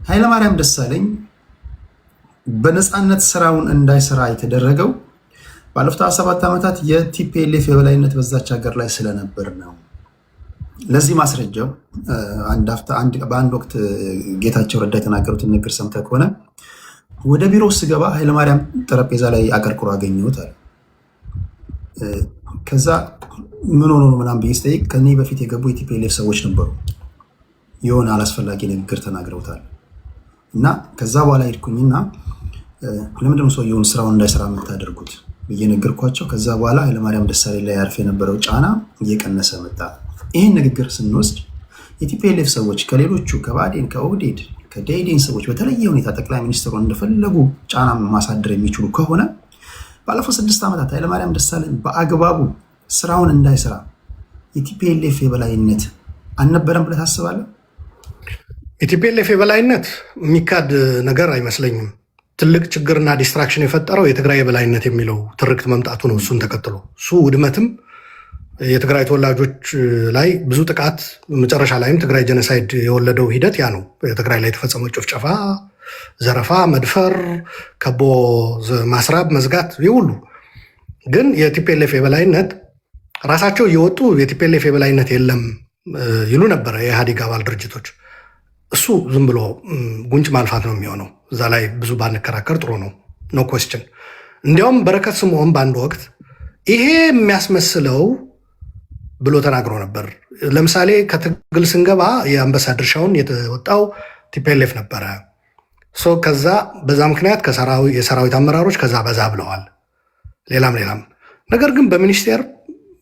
ኃይለማርያም ደሳለኝ በነፃነት ስራውን እንዳይሰራ የተደረገው ባለፉት 27 ዓመታት የቲፒኤልኤፍ የበላይነት በዛች ሀገር ላይ ስለነበር ነው። ለዚህ ማስረጃው በአንድ ወቅት ጌታቸው ረዳ የተናገሩትን ንግግር ሰምተህ ከሆነ ወደ ቢሮ ስገባ ኃይለማርያም ጠረጴዛ ላይ አቀርቅሮ አገኘሁት አለ። ከዛ ምን ሆኖ ምናምን ብዬ ስጠይቅ ከኔ በፊት የገቡ የቲፒኤልኤፍ ሰዎች ነበሩ፣ የሆነ አላስፈላጊ ንግግር ተናግረውታል እና ከዛ በኋላ ሄድኩኝና ለምንድነው ሰውየውን ስራውን እንዳይሰራ የምታደርጉት ብዬ ነገርኳቸው። ከዛ በኋላ ኃይለማርያም ደሳለኝ ላይ ያርፍ የነበረው ጫና እየቀነሰ መጣ። ይህን ንግግር ስንወስድ የቲፒኤልኤፍ ሰዎች ከሌሎቹ ከባዴን፣ ከኦህዴድ፣ ከደኢህዴን ሰዎች በተለየ ሁኔታ ጠቅላይ ሚኒስትሩን እንደፈለጉ ጫና ማሳደር የሚችሉ ከሆነ ባለፉት 6 ዓመታት ኃይለማርያም ደሳለኝ በአግባቡ ስራውን እንዳይሰራ የቲፒኤልኤፍ የበላይነት አልነበረም ብለህ ታስባለህ? የቲፒኤልኤፍ የበላይነት የሚካድ ነገር አይመስለኝም። ትልቅ ችግርና ዲስትራክሽን የፈጠረው የትግራይ የበላይነት የሚለው ትርክት መምጣቱ ነው። እሱን ተከትሎ እሱ ውድመትም የትግራይ ተወላጆች ላይ ብዙ ጥቃት፣ መጨረሻ ላይም ትግራይ ጀኖሳይድ የወለደው ሂደት ያ ነው። የትግራይ ላይ የተፈጸመው ጭፍጨፋ፣ ዘረፋ፣ መድፈር፣ ከቦ ማስራብ፣ መዝጋት፣ ይህ ሁሉ ግን የቲፒኤልኤፍ የበላይነት ራሳቸው እየወጡ የቲፒኤልኤፍ የበላይነት የለም ይሉ ነበረ የኢህአዴግ አባል ድርጅቶች። እሱ ዝም ብሎ ጉንጭ ማልፋት ነው የሚሆነው። እዛ ላይ ብዙ ባንከራከር ጥሩ ነው። ኖ ኮስችን። እንዲያውም በረከት ስምዖን በአንድ ወቅት ይሄ የሚያስመስለው ብሎ ተናግሮ ነበር። ለምሳሌ ከትግል ስንገባ የአንበሳ ድርሻውን የተወጣው ቲፒኤልኤፍ ነበረ። ከዛ በዛ ምክንያት የሰራዊት አመራሮች ከዛ በዛ ብለዋል። ሌላም ነገር ግን በሚኒስቴር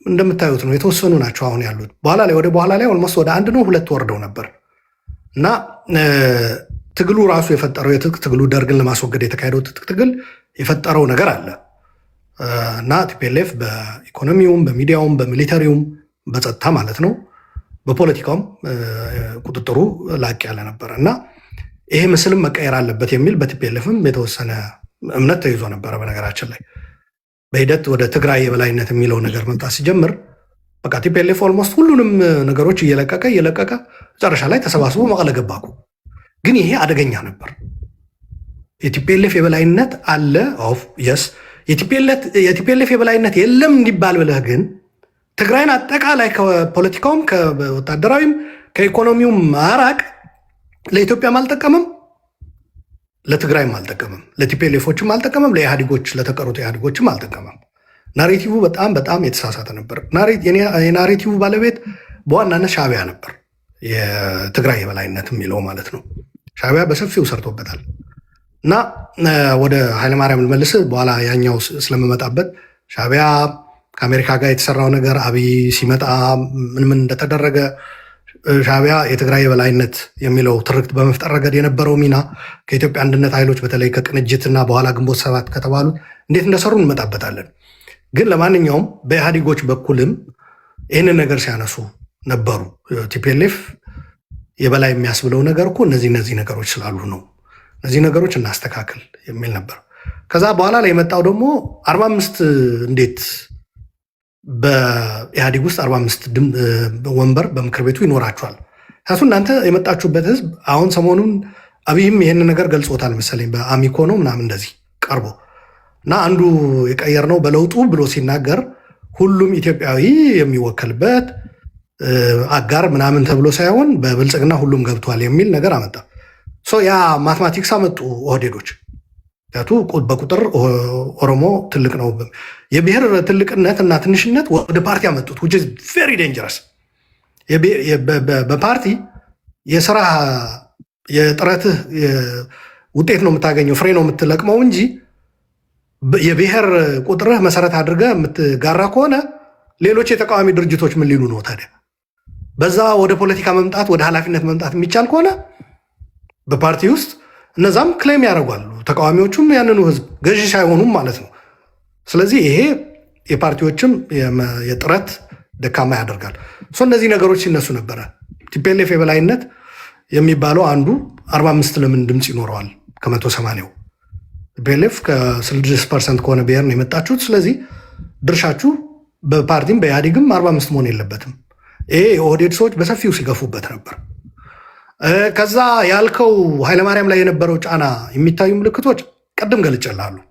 እንደምታዩት ነው፣ የተወሰኑ ናቸው አሁን ያሉት። በኋላ ላይ ኦልሞስት ወደ 1 ነው 2 ወርደው ነበር እና ትግሉ ራሱ የፈጠረው የትጥቅ ትግሉ ደርግን ለማስወገድ የተካሄደው ትጥቅ ትግል የፈጠረው ነገር አለ እና ቲፒኤልኤፍ በኢኮኖሚውም፣ በሚዲያውም፣ በሚሊተሪውም፣ በጸጥታ ማለት ነው፣ በፖለቲካውም ቁጥጥሩ ላቅ ያለ ነበረ እና ይሄ ምስልም መቀየር አለበት የሚል በቲፒኤልኤፍም የተወሰነ እምነት ተይዞ ነበረ። በነገራችን ላይ በሂደት ወደ ትግራይ የበላይነት የሚለው ነገር መምጣት ሲጀምር በቃ ቲፒኤልኤፍ ኦልሞስት ሁሉንም ነገሮች እየለቀቀ መጨረሻ ላይ ተሰባስቦ መቀለ ገባ እኮ። ግን ይሄ አደገኛ ነበር። የቲፒኤልኤፍ የበላይነት አለ የስ የቲፒኤልኤፍ የበላይነት የለም እንዲባል ብለህ ግን ትግራይን አጠቃላይ ከፖለቲካውም ከወታደራዊም ከኢኮኖሚውም ማራቅ ለኢትዮጵያም አልጠቀምም፣ ለትግራይም አልጠቀምም፣ ለቲፒኤልኤፎችም አልጠቀምም፣ ለኢህአዴጎች ለተቀሩት ኢህአዴጎችም አልጠቀምም። ናሬቲቭ በጣም የተሳሳተ ነበር። የናሬቲቭ ባለቤት በዋናነት ሻዕቢያ ነበር። የትግራይ የበላይነት የሚለው ማለት ነው። ሻዕቢያ በሰፊው ሰርቶበታል እና ወደ ኃይለማርያም ልመልስ በኋላ ያኛው ስለምመጣበት ሻዕቢያ ከአሜሪካ ጋር የተሰራው ነገር አብይ ሲመጣ ምን እንደተደረገ ሻዕቢያ የትግራይ የበላይነት የሚለው ትርክት በመፍጠር ረገድ የነበረው ሚና ከኢትዮጵያ አንድነት ኃይሎች በተለይ ከቅንጅትና በኋላ ግንቦት 7 ከተባሉት እንዴት እንደሰሩ እንመጣበታለን። ግን ለማንኛውም በኢህአዴጎች በኩልም ይህንን ነገር ሲያነሱ ነበሩ። ቲፒኤልኤፍ የበላይ የሚያስብለው ነገር እኮ እነዚህ ነገሮች ስላሉ ነው፣ እነዚህ ነገሮች እናስተካክል የሚል ነበር። ከዛ በኋላ ላይ የመጣው ደግሞ 45 እንዴት በኢህአዴግ ውስጥ 45 ወንበር በምክር ቤቱ ይኖራቸዋል? ታቱ እናንተ የመጣችሁበት ህዝብ አሁን ሰሞኑን አብይም ይህን ነገር ገልጾታል መሰለኝ በአሚኮ ነው ምናምን እንደዚህ ቀርቦ እና አንዱ የቀየርነው በለውጡ ብሎ ሲናገር ሁሉም ኢትዮጵያዊ የሚወከልበት አጋር ምናምን ተብሎ ሳይሆን በብልጽግና ሁሉም ገብቷል የሚል ነገር አመጣ። ያ ማትማቲክስ አመጡ ኦህዴዶች። በቁጥር ኦሮሞ ትልቅ ነው። የብሔር ትልቅነት እና ትንሽነት ወደ ፓርቲ አመጡት which is very dangerous። በፓርቲ የስራ የጥረትህ ውጤት ነው የምታገኘው፣ ፍሬ ነው የምትለቅመው እንጂ የብሔር ቁጥርህ መሰረት አድርገህ የምትጋራ ከሆነ ሌሎች የተቃዋሚ ድርጅቶች ምን ሊሉ ነው ታዲያ? በዛ ወደ ፖለቲካ መምጣት ወደ ኃላፊነት መምጣት የሚቻል ከሆነ በፓርቲ ውስጥ እነዛም ክሌም ያደርጓሉ፣ ተቃዋሚዎቹም ያንኑ ህዝብ ገዢ ሳይሆኑም ማለት ነው። ስለዚህ ይሄ የፓርቲዎችም የጥረት ደካማ ያደርጋል። እነዚህ ነገሮች ሲነሱ ነበረ። ቲፒኤልኤፍ የበላይነት የሚባለው አንዱ 45 ለምን ድምፅ ይኖረዋል ከ180ው? ቲፒኤልኤፍ ከ6% ከሆነ ብሔር ነው የመጣችሁት። ስለዚህ ድርሻችሁ በፓርቲም በኢህአዴግም 45 መሆን የለበትም። ይሄ የኦህዴድ ሰዎች በሰፊው ሲገፉበት ነበር። ከዛ ያልከው ኃይለማርያም ላይ የነበረው ጫና የሚታዩ ምልክቶች ቀደም ገልጬልሃለሁ።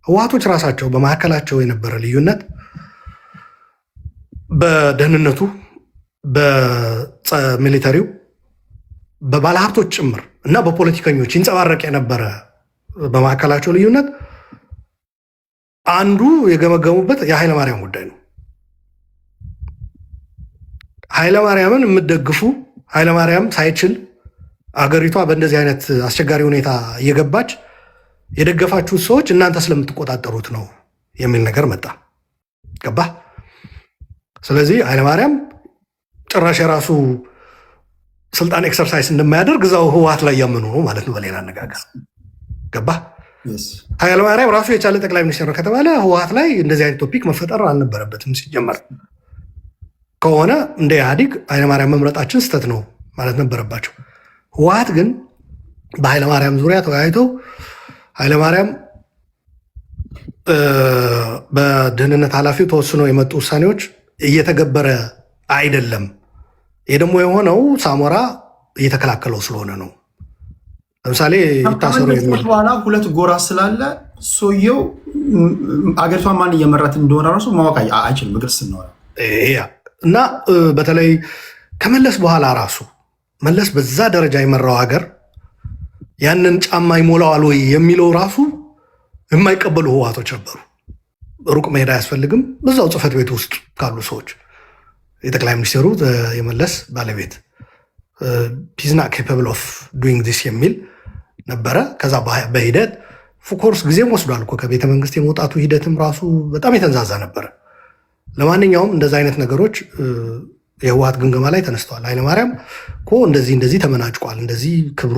ህወሓቶች ራሳቸው በመካከላቸው የነበረ ልዩነት በደህንነቱ፣ በሚሊተሪው፣ በባለሀብቶች ጭምር እና በፖለቲከኞች ይንጸባረቅ የነበረ በመካከላቸው ልዩነት አንዱ የገመገሙበት የኃይለማርያም ጉዳይ ነው። ኃይለማርያምን የምትደግፉ ኃይለማርያም ሳይችል አገሪቷ በእንደዚህ አይነት አስቸጋሪ ሁኔታ እየገባች የደገፋችሁት ሰዎች እናንተ ስለምትቆጣጠሩት ነው የሚል ነገር መጣ። ገባ? ስለዚህ ኃይለማርያም ጭራሽ የራሱ ስልጣን ኤክሰርሳይዝ እንደማያደርግ እዛው ህወሓት ላይ ያመኑ ነው ማለት ነው። በሌላ አነጋገር ገባ? ኃይለማርያም ራሱ የቻለ ጠቅላይ ሚኒስትር ነው ከተባለ ህወሓት ላይ እንደዚህ አይነት ቶፒክ መፈጠር አልነበረበትም። ሲጀመር ከሆነ እንደ ኢህአዲግ ኃይለማርያም መምረጣችን ስህተት ነው ማለት ነበረባቸው። ህወሓት ግን በኃይለማርያም ዙሪያ ተወያይተው ኃይለማርያም በደህንነት ኃላፊው ተወስኖ የመጡ ውሳኔዎች እየተገበረ አይደለም። ይህ ደግሞ የሆነው ሳሞራ እየተከላከለው ስለሆነ ነው። ለምሳሌ ይታሰሩ በኋላ ሁለት ጎራ ስላለ ሰውየው አገሪቷን ማን እየመራት እንደሆነ ራሱ ማወቅ አይችልም። ግልጽ ስንሆነ እና በተለይ ከመለስ በኋላ ራሱ መለስ በዛ ደረጃ የመራው ሀገር ያንን ጫማ ይሞላዋል ወይ የሚለው ራሱ የማይቀበሉ ህወሓቶች ነበሩ። ሩቅ መሄድ አያስፈልግም። በዛው ጽህፈት ቤት ውስጥ ካሉ ሰዎች የጠቅላይ ሚኒስትሩ የመለስ ባለቤት ሂዝ ናት ኬፓብል ኦፍ ዱይንግ ዲስ የሚል ነበረ። ከዛ በሂደት ፎኮርስ ጊዜም ወስዷል እኮ ከቤተ መንግስት የመውጣቱ ሂደትም ራሱ በጣም የተንዛዛ ነበረ። ለማንኛውም እንደዚ አይነት ነገሮች የህወሓት ግምገማ ላይ ተነስተዋል። ኃይለማርያም እኮ እንደዚህ ተመናጭቋል፣ እንደዚህ ክብሩ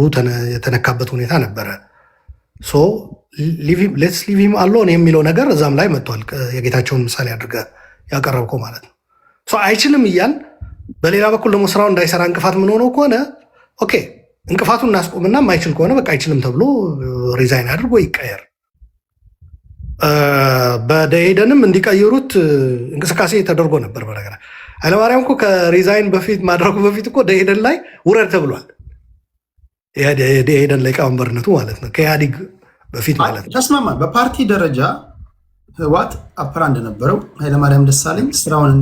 የተነካበት ሁኔታ ነበረ። ሌትስ ሊቭ ሂም አሎን የሚለው ነገር እዛም ላይ መጥቷል። የጌታቸውን ምሳሌ አድርገህ ያቀረብከው ማለት ነው። አይችልም እያል በሌላ በኩል ደግሞ ስራው እንዳይሰራ እንቅፋት ምን ሆነው ከሆነ ኦኬ እንቅፋቱን እናስቆምና የማይችል ከሆነ በቃ አይችልም ተብሎ ሪዛይን አድርጎ ይቀየር። በደኢህዴንም እንዲቀይሩት እንቅስቃሴ ተደርጎ ነበር። በነገር ኃይለማርያም እኮ ከሪዛይን በፊት ማድረጉ በፊት እኮ ደኢህዴን ላይ ውረድ ተብሏል። ደኢህዴን ሊቀመንበርነቱ ማለት ነው ከኢህአዲግ በፊት ማለት ነው። ተስማማል። በፓርቲ ደረጃ ህወሓት አፕራ እንደነበረው ኃይለማርያም ደሳለኝ ስራውን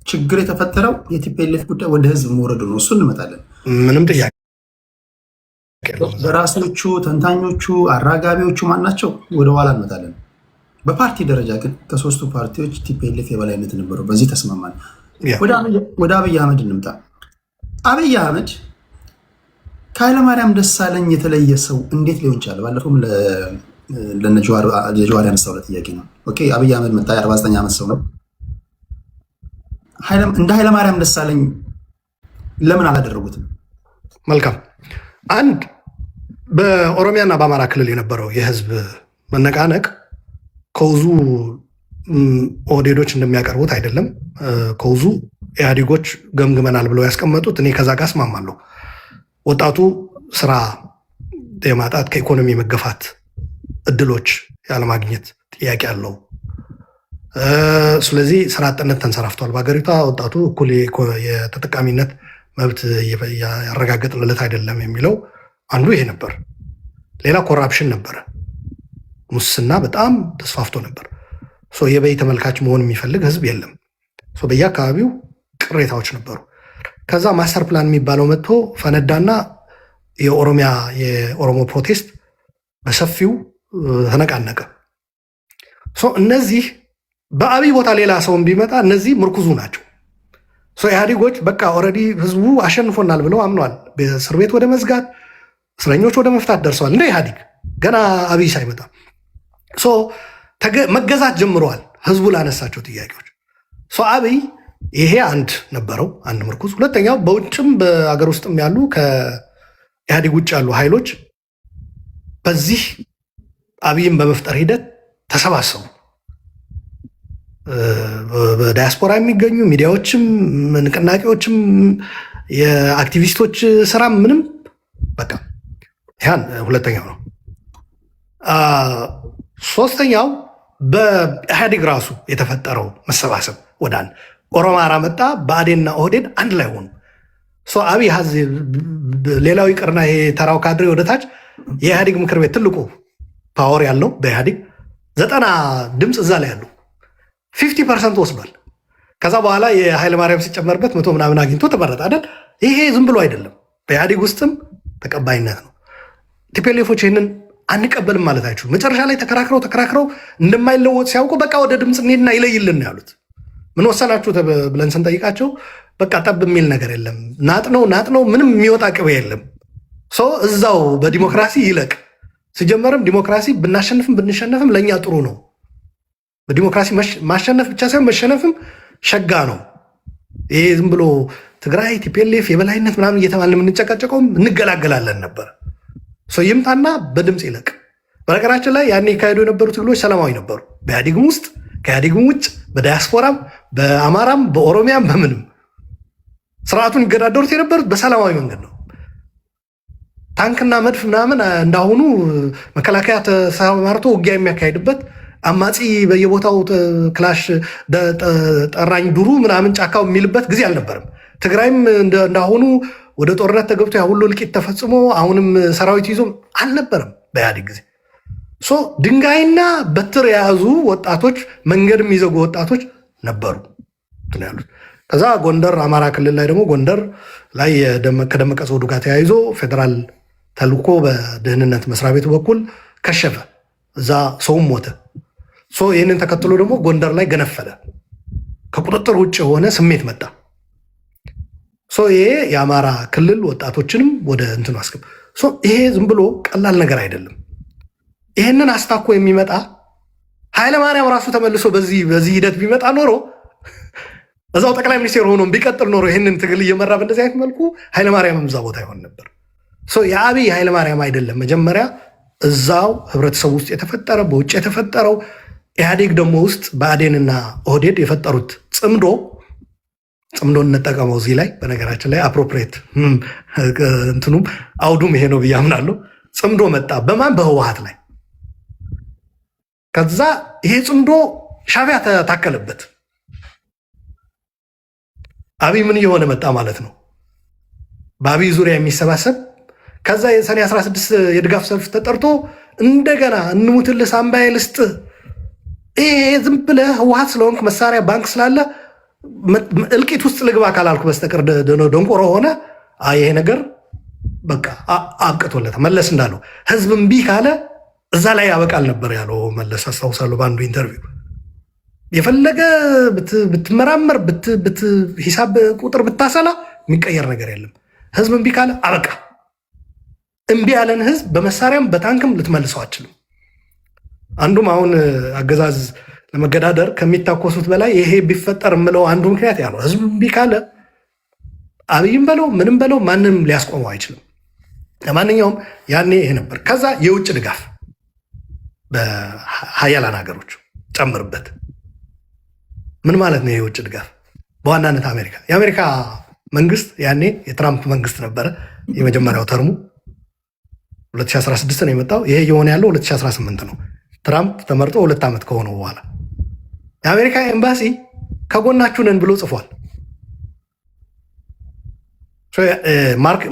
ችግር የተፈጠረው የቲፒኤልኤፍ ጉዳይ ወደ ህዝብ መውረዱ ነው። እሱ እንመጣለን። ምንም ጥያቄ ደራሲዎቹ፣ ተንታኞቹ፣ አራጋቢዎቹ ማናቸው ወደ ኋላ እንመጣለን። በፓርቲ ደረጃ ግን ከሶስቱ ፓርቲዎች ቲፒኤልኤፍ የበላይነት ነበረው። በዚህ ተስማማል። ወደ አብይ አህመድ እንምጣ። አብይ አህመድ ከኃይለማርያም ደሳለኝ የተለየ ሰው እንዴት ሊሆን ይችላል? ባለፈውም ለጀዋር ያነሳው ጥያቄ ነው። ኦኬ አብይ አህመድ መጣ። 49 ዓመት ሰው ነው። እንደ ኃይለማርያም ደሳለኝ ለምን አላደረጉትም? መልካም። አንድ በኦሮሚያና በአማራ ክልል የነበረው የህዝብ መነቃነቅ ከውዙ ኦህዴዶች እንደሚያቀርቡት አይደለም። ከውዙ ኢህአዴጎች ገምግመናል ብለው ያስቀመጡት እኔ ከዛ ጋር እስማማለሁ። ወጣቱ ስራ የማጣት ከኢኮኖሚ መገፋት እድሎች ያለማግኘት ጥያቄ አለው። ስለዚህ ስራ አጥነት ተንሰራፍቷል በሀገሪቷ። ወጣቱ እኩል የተጠቃሚነት መብት ያረጋገጥለት አይደለም የሚለው አንዱ ይሄ ነበር። ሌላ ኮራፕሽን ነበረ። ሙስና በጣም ተስፋፍቶ ነበር። የበይ ተመልካች መሆን የሚፈልግ ህዝብ የለም። በየአካባቢው ቅሬታዎች ነበሩ። ከዛ ማስተር ፕላን የሚባለው መጥቶ ፈነዳና የኦሮሞ ፕሮቴስት በሰፊው ተነቃነቀ። እነዚህ በአብይ ቦታ ሌላ ሰውን ቢመጣ እነዚህ ምርኩዙ ናቸው። ኢህአዴጎች በቃ ኦልሬዲ ህዝቡ አሸንፎናል ብለው አምነዋል። እስር ቤት ወደ መዝጋት፣ እስረኞች ወደ መፍታት ደርሰዋል። እንደ ኢህአዴግ ገና አብይ ሳይመጣ መገዛት ጀምረዋል ህዝቡ ላነሳቸው ጥያቄዎች። አብይ ይሄ አንድ ነበረው፣ አንድ ምርኩዝ። ሁለተኛው በውጭም በአገር ውስጥም ያሉ ከኢህአዴግ ውጭ ያሉ ኃይሎች በዚህ አብይን በመፍጠር ሂደት ተሰባሰቡ። በዳያስፖራ የሚገኙ ሚዲያዎችም ንቅናቄዎችም የአክቲቪስቶች ስራ ምንም በቃ ያን ሁለተኛው ነው። ሶስተኛው በኢህአዴግ ራሱ የተፈጠረው መሰባሰብ ወደ አንድ ኦሮማራ መጣ። ብአዴንና ኦህዴድ አንድ ላይ ሆኑ። አብይ ሀዝ ሌላው ይቅርና ይሄ ተራው ካድሬ ወደታች የኢህአዴግ ምክር ቤት ትልቁ ፓወር ያለው በኢህአዴግ 90 ድምፅ እዛ ላይ ያሉ 50% ወስዷል። ከዛ በኋላ የኃይለ ማርያም ሲጨመርበት 100 ምናምን አግኝቶ ተመረጠ አይደል? ይሄ ዝም ብሎ አይደለም፣ በኢህአዴግ ውስጥም ተቀባይነት ነው። ቲፒኤልኤፎች ይህንን አንቀበልም ማለት አይችሉም። መጨረሻ ላይ ተከራክረው እንደማይለወጥ ሲያውቁ በቃ ወደ ድምፅ እንሄድና ይለይልን ያሉት። ምን ወሰናችሁ ብለን ስንጠይቃቸው በቃ ጠብ የሚል ነገር የለም፣ ናጥነው ምንም የሚወጣ ቅቤ የለም። ሰው እዛው በዲሞክራሲ ይለቅ። ሲጀመርም ዲሞክራሲ ብናሸንፍም ብንሸነፍም ለእኛ ጥሩ ነው። በዲሞክራሲ ማሸነፍ ብቻ ሳይሆን መሸነፍም ሸጋ ነው። ይሄ ዝም ብሎ ትግራይ ቲፒኤልኤፍ የበላይነት ምናምን እየተባልን የምንጨቃጨቀውም እንገላገላለን ነበር። ሰው ይምጣና በድምፅ ይለቅ። በነገራችን ላይ ያኔ ይካሄዱ የነበሩ ትግሎች ሰላማዊ ነበሩ። በኢህአዴግም ውስጥ ከኢህአዴግም ውጭ፣ በዳያስፖራም፣ በአማራም፣ በኦሮሚያም በምንም ስርዓቱን ይገዳደሩት የነበሩት በሰላማዊ መንገድ ነው። ታንክና መድፍ ምናምን እንዳሁኑ መከላከያ ተሰማርቶ ውጊያ የሚያካሄድበት አማጺ በየቦታው ክላሽ ጠራኝ ዱሩ ምናምን ጫካው የሚልበት ጊዜ አልነበረም። ትግራይም እንዳሁኑ ወደ ጦርነት ተገብቶ ያ ሁሉ እልቂት ተፈጽሞ አሁንም ሰራዊት ይዞ አልነበረም በኢህአዴግ ጊዜ። ድንጋይና በትር የያዙ ወጣቶች፣ መንገድ የሚዘጉ ወጣቶች ነበሩ ያሉት። ከዛ ጎንደር አማራ ክልል ላይ ደግሞ ጎንደር ላይ ከደመቀ ዘውዱ ጋር ተያይዞ ፌዴራል ተልኮ በደህንነት መስሪያ ቤቱ በኩል ከሸፈ። እዛ ሰውም ሞተ። ይህንን ተከትሎ ደግሞ ጎንደር ላይ ገነፈለ። ከቁጥጥር ውጭ የሆነ ስሜት መጣ። ይሄ የአማራ ክልል ወጣቶችንም ወደ እንትኑ አስገባ። ይሄ ዝም ብሎ ቀላል ነገር አይደለም። ይህንን አስታኮ የሚመጣ ኃይለማርያም ራሱ ተመልሶ በዚህ ሂደት ቢመጣ ኖሮ እዛው ጠቅላይ ሚኒስቴር ሆኖ ቢቀጥል ኖሮ ይህንን ትግል እየመራ በእንደዚህ አይነት መልኩ ኃይለማርያምም እዛ ቦታ ይሆን ነበር። የአብይ ኃይለማርያም አይደለም መጀመሪያ እዛው ህብረተሰቡ ውስጥ የተፈጠረ በውጭ የተፈጠረው ኢህአዴግ ደግሞ ውስጥ ብአዴንና ኦህዴድ የፈጠሩት ጽምዶ እንጠቀመው እዚህ ላይ በነገራችን ላይ አፕሮፕሬት እንትኑም አውዱም ይሄ ነው ብዬ አምናለሁ። ጽምዶ መጣ በማን በህወሓት ላይ። ከዛ ይሄ ጽምዶ ሻዕቢያ ታከለበት። አብይ ምን እየሆነ መጣ ማለት ነው? በአብይ ዙሪያ የሚሰባሰብ ከዛ የሰኔ 16 የድጋፍ ሰልፍ ተጠርቶ እንደገና እንሙትልህ ሳምባዬ ልስጥህ፣ ይሄ ዝም ብለህ ህወሓት ስለሆንክ መሳሪያ ባንክ ስላለ እልቂት ውስጥ ልግባ ካላልኩ በስተቀር ደንቆሮ ሆነ። ይሄ ነገር በቃ አብቅቶለታል። መለስ እንዳለው ህዝብ እምቢ ካለ እዛ ላይ ያበቃል ነበር ያለው መለስ። አስታውሳለሁ በአንዱ ኢንተርቪው የፈለገ ብትመራመር ሂሳብ ቁጥር ብታሰላ የሚቀየር ነገር የለም። ህዝብ እምቢ ካለ አበቃ። እምቢ ያለን ህዝብ በመሳሪያም በታንክም ልትመልሰው አችልም። አንዱም አሁን አገዛዝ ለመገዳደር ከሚታኮሱት በላይ ይሄ ቢፈጠር የምለው አንዱ ምክንያት ያ ነው። ህዝብ እምቢ ካለ አብይም በለው ምንም በለው ማንም ሊያስቆመው አይችልም። ለማንኛውም ያኔ ይሄ ነበር። ከዛ የውጭ ድጋፍ በሀያላን ሀገሮች ጨምርበት። ምን ማለት ነው የውጭ ድጋፍ? በዋናነት የአሜሪካ መንግስት ያኔ የትራምፕ መንግስት ነበረ። የመጀመሪያው ተርሙ 2016 ነው የመጣው። ይሄ የሆነ ያለው 2018 ነው። ትራምፕ ተመርጦ 2 ዓመት ከሆነው በኋላ የአሜሪካ ኤምባሲ ከጎናችሁ ነን ብሎ ጽፏል።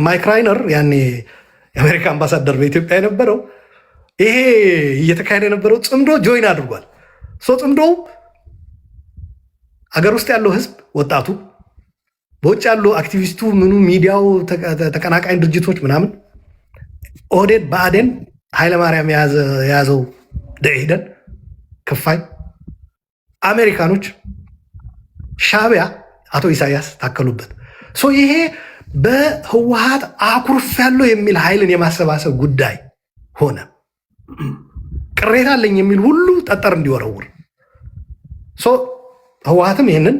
ማይክ ራይነር ያኔ የአሜሪካ አምባሳደር በኢትዮጵያ የነበረው ይሄ እየተካሄደ የነበረው ጽምዶ ጆይን አድርጓል። ጽምዶው አገር ውስጥ ያለው ህዝብ ወጣቱ፣ በውጭ ያለው አክቲቪስቱ፣ ምኑ ሚዲያው፣ ተቀናቃኝ ድርጅቶች ምናምን፣ ኦህዴድ፣ ብአዴን፣ ኃይለማርያም የያዘው ደኢህዴን ክፋይ፣ አሜሪካኖች፣ ሻዕቢያ፣ አቶ ኢሳያስ ታከሉበት። ይሄ በህወሓት አኩርፍ ያለው የሚል ኃይልን የማሰባሰብ ጉዳይ ሆነ። ቅሬታ አለኝ የሚል ሁሉ ጠጠር እንዲወረውር። ህወሓትም ይህንን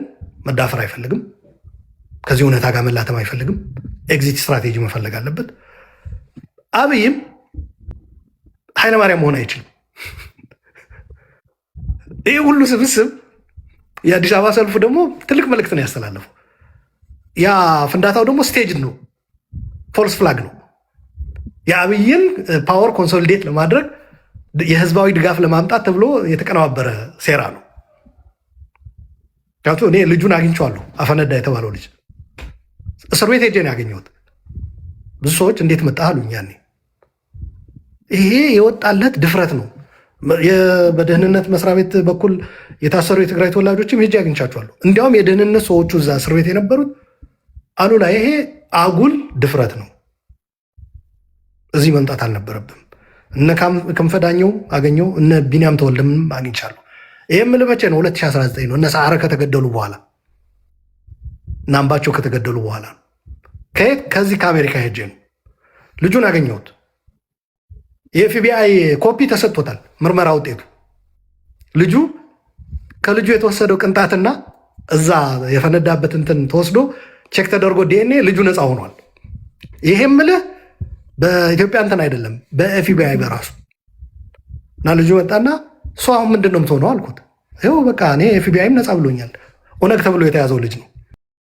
መዳፈር አይፈልግም። ከዚህ እውነታ ጋር መላተም አይፈልግም። ኤግዚት ስትራቴጂ መፈለግ አለበት። አብይም ኃይለማርያም መሆን አይችልም። ይህ ሁሉ ስብስብ የአዲስ አበባ ሰልፉ ደግሞ ትልቅ መልእክት ነው ያስተላለፈው። ያ ፍንዳታው ደግሞ ስቴጅ ነው፣ ፎልስ ፍላግ ነው። የአብይን ፓወር ኮንሶሊዴት ለማድረግ የህዝባዊ ድጋፍ ለማምጣት ተብሎ የተቀነባበረ ሴራ ነው። እኔ ልጁን አግኝቼዋለሁ፣ አፈነዳ የተባለው ልጅ እስር ቤት ሄጄ ነው ያገኘሁት። ብዙ ሰዎች እንዴት መጣህ አሉኝ ያኔ። ይሄ የወጣለት ድፍረት ነው። በደህንነት መስሪያ ቤት በኩል የታሰሩ የትግራይ ተወላጆችም ሄጄ አግኝቻቸዋለሁ። እንዲያውም የደህንነት ሰዎቹ እዛ እስር ቤት የነበሩት አሉላ ይሄ አጉል ድፍረት ነው፣ እዚህ መምጣት አልነበረብም። እነ ክንፈዳኘው አገኘው፣ እነ ቢንያም ተወልደምንም አግኝቻለሁ። ይህም የምልህ መቼ ነው? 2019 ነው። እነ ሰዓረ ከተገደሉ በኋላ እና አምባቸው ከተገደሉ በኋላ ነው። ከየት? ከዚህ ከአሜሪካ ሄጄ ነው ልጁን አገኘሁት። የኤፍቢአይ ኮፒ ተሰጥቶታል፣ ምርመራ ውጤቱ። ልጁ ከልጁ የተወሰደው ቅንጣትና እዛ የፈነዳበት እንትን ተወስዶ ቼክ ተደርጎ ዲኤንኤ ልጁ ነፃ ሆኗል። ይሄም ምልህ በኢትዮጵያ እንትን አይደለም፣ በኤፍቢአይ በራሱ እና ልጁ መጣና እሱ አሁን ምንድን ነው የምትሆነው አልኩት። ይኸው በቃ እኔ ኤፍቢአይም ነፃ ብሎኛል። ኦነግ ተብሎ የተያዘው ልጅ ነው።